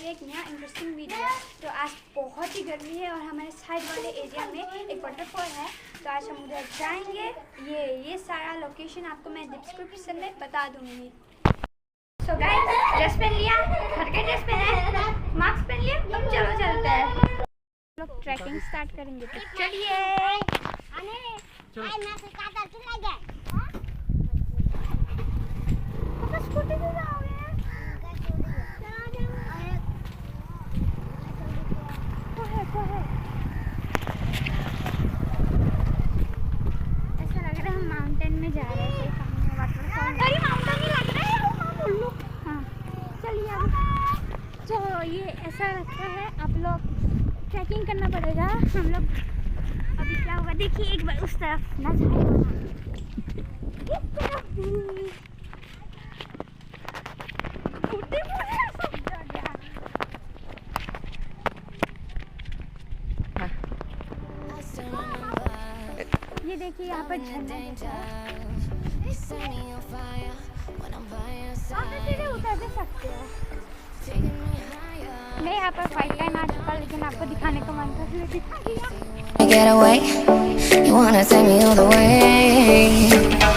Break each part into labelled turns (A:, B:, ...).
A: लिए एक नया इंटरेस्टिंग वीडियो। तो आज बहुत ही गर्मी है और हमारे साइड वाले एरिया में एक वाटरफॉल है, तो आज हम उधर जाएंगे। ये सारा लोकेशन आपको मैं डिस्क्रिप्शन में बता दूंगी। सो गाइस, ड्रेस पहन लिया, घर के ड्रेस पहना है, मास्क पहन लिया, अब चलो चलते हैं। लोग ट्रैकिंग स्टार्ट करेंगे, तो चलिए। ऐसा लग रहा है हम माउंटेन में जा रहे हैं, सामने वाटरफॉल। अरे माउंटेन ही लग रहा है। हाँ चलिए, अब तो ये ऐसा लगता है आप लोग ट्रैकिंग करना पड़ेगा। हम लोग अभी क्या होगा देखिए, एक बार उस तरफ ना जाए, इस तरफ भी ये देखिए यहाँ पर झरना सीधे उतर भी सकते हैं। मैं यहाँ पर फाइट लाइन आ चुका, लेकिन आपको दिखाने का मन था इसलिए दिखा दिया।
B: Get away, you wanna take me all the way.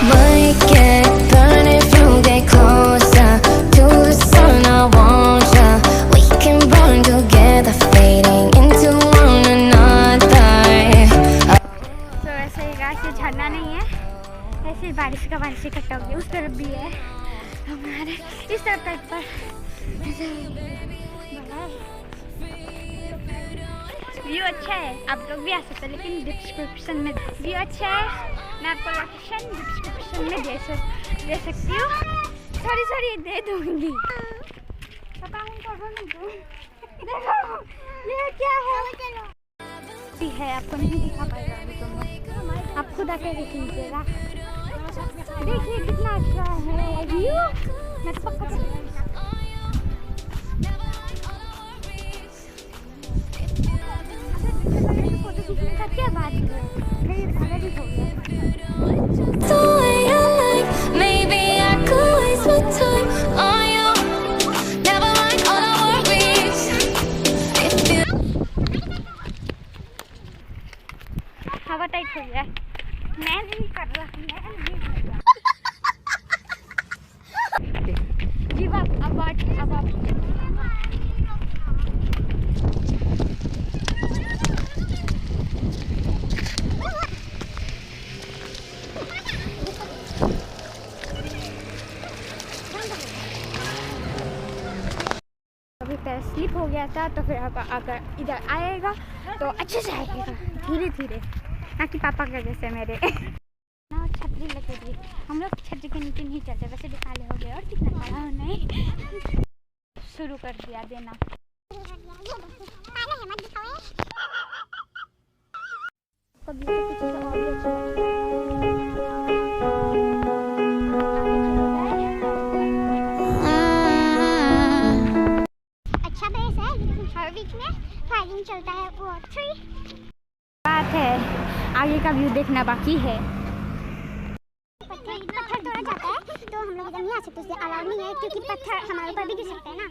B: Might get burned if you get closer to the sun. I want ya. We can burn together, fading into one another.
A: तो ऐसे ही गाइस, ये झरना नहीं है, ऐसे बारिश का पानी से इकट्ठा हो गया। उस तरफ भी है, हमारे इस तरफ टाइप पर व्यू अच्छा है। आप लोग भी आ सकते हैं, लेकिन डिस्क्रिप्शन में व्यू अच्छा है। मैं आपको लोकेशन डिस्क्रिप्शन में दे सकती हूँ। सॉरी दे दूँगी। देखो ये क्या है, आपको नहीं दिखा पाएगा अभी, तो आप खुद आकर देख लीजिएगा। देखिए कितना अच्छा है व्यू। मैं तो पक्का क्या बात है, भी हो गया।
B: Maybe I could waste my time on you. Never mind all the worries. If you
A: हवा टाइट हो गया, मैं नहीं कर रहा, जी बात। अब आप पैर स्लिप हो गया था, तो फिर आप अगर इधर आएगा तो अच्छे से आएगा, धीरे धीरे, ना कि पापा का जैसे मेरे ना। छतरी लगेगी, हम लोग छतरी के नीचे नहीं चलते, वैसे भी काले हो गए और कितना काला हो नहीं। शुरू कर दिया देना। कभी तो कुछ और भी अच्छा हर वीक में फायरिंग चलता है। वो 3 बात है, आगे का व्यू देखना बाकी है। पत्थर तोड़ा जाता है, तो हम लोग इधर नहीं आ सकते, उससे अलाउ नहीं है, क्योंकि पत्थर हमारे ऊपर भी गिर सकते हैं ना।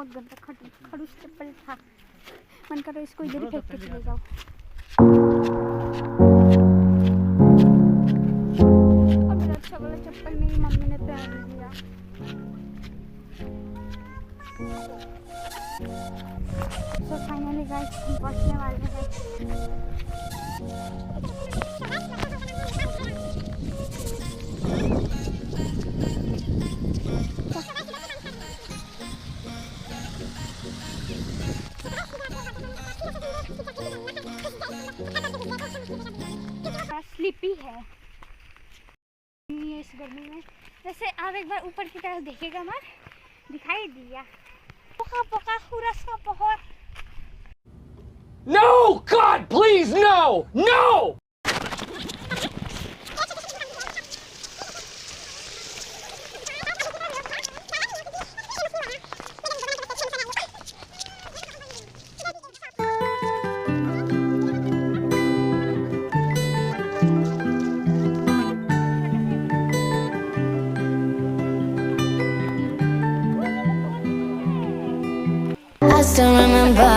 A: बहुत गंदा खड़ूस चप्पल था। मन करो इसको इधर ही फेंक के चले जाओ। और मेरा अच्छा वाला चप्पल मेरी मम्मी ने पहन दिया। तो फाइनली गाइस हम पहुंचने वाले हैं। स्लीपी है इस गर्मी में। वैसे आप एक बार ऊपर की तरफ देखेगा मत, दिखाई दिया पोका पोका खुरस का पहर।
C: No! God, please, no! No!
B: I still remember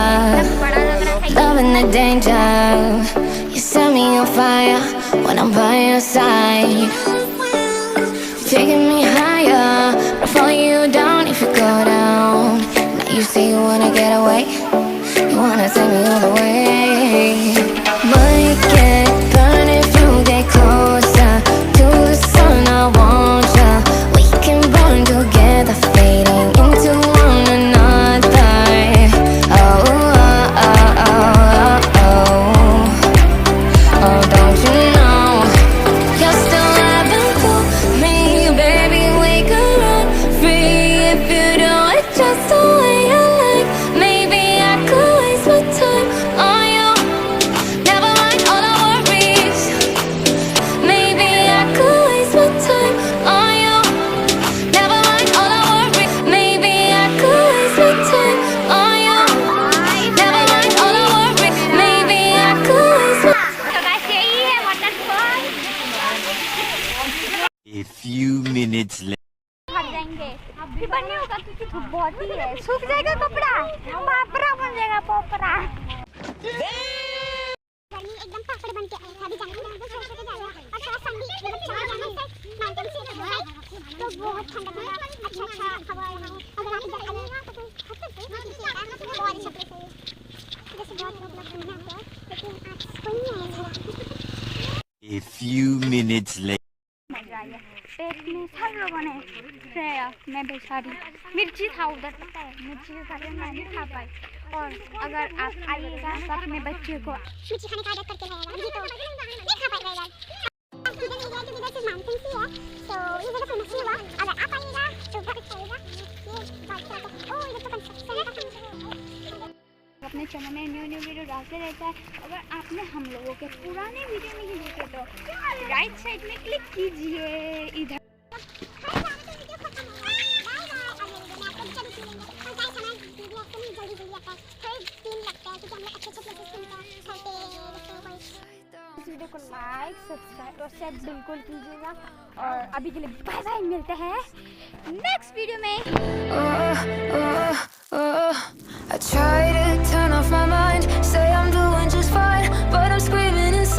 B: loving the danger. You set me on fire when I'm by your side. You're taking me higher, but I fall you down if you go down. Now you say you wanna get away, you wanna take me all the way. Might get burned if you get closer to the sun. I want ya. We can burn together, fading into one another. Don't you know you're still living for me, baby? We could run free if you do it just the way you like. Maybe I could waste my time on you. Never mind all our worries. Maybe I could waste my time on you. Never mind all our worries. Maybe I could waste my time on you. Never mind all our worries. Maybe I could waste my
A: तो guys यही है waterfall.
C: A few minutes later.
A: हट जाएंगे फिर नहीं होगा क्योंकि धूप बहुत ही है। सूख जाएगा कपड़ा, पापड़ा बन जाएगा पोपरा। गर्मी एकदम पापड़ बन के आया। अभी जाने में छोटे छोटे जाएगा और थोड़ा सन भी मतलब चला जाने से माउंटेन से तो बहुत ठंडा ठंडा अच्छा अच्छा हवा है। अगर आप इधर आइएगा तो बहुत अच्छा प्लेस है। जैसे बहुत लोग घूमने आते हैं लेकिन आज कोई नहीं आया।
C: A few minutes later.
A: मजा आया। पेट में सब लोगों ने खाया, मैं बेचारी मिर्ची था उधर, पता है मिर्ची के कारण मैं नहीं खा पाई। और अगर आप आइएगा तो अपने बच्चे को मिर्ची खाने का आदत करके रहेगा नहीं तो नहीं खा पाएगा यार। इधर नहीं गया क्योंकि इधर माउंटेन सी है तो ये जगह फेमस नहीं हुआ। अगर आप आइएगा तो बहुत अच्छा होगा। ये बात करते ओ इधर तो कंस्ट्रक्शन है। अपने चैनल में न्यू वीडियो डालते रहता है। अगर आपने हम लोगों के पुराने वीडियो नहीं देखे तो राइट साइड में क्लिक कीजिए इधर। इस वीडियो को लाइक सब्सक्राइब और शेयर बिल्कुल कीजिएगा। और अभी के लिए बाय बाय, मिलते हैं नेक्स्ट वीडियो में।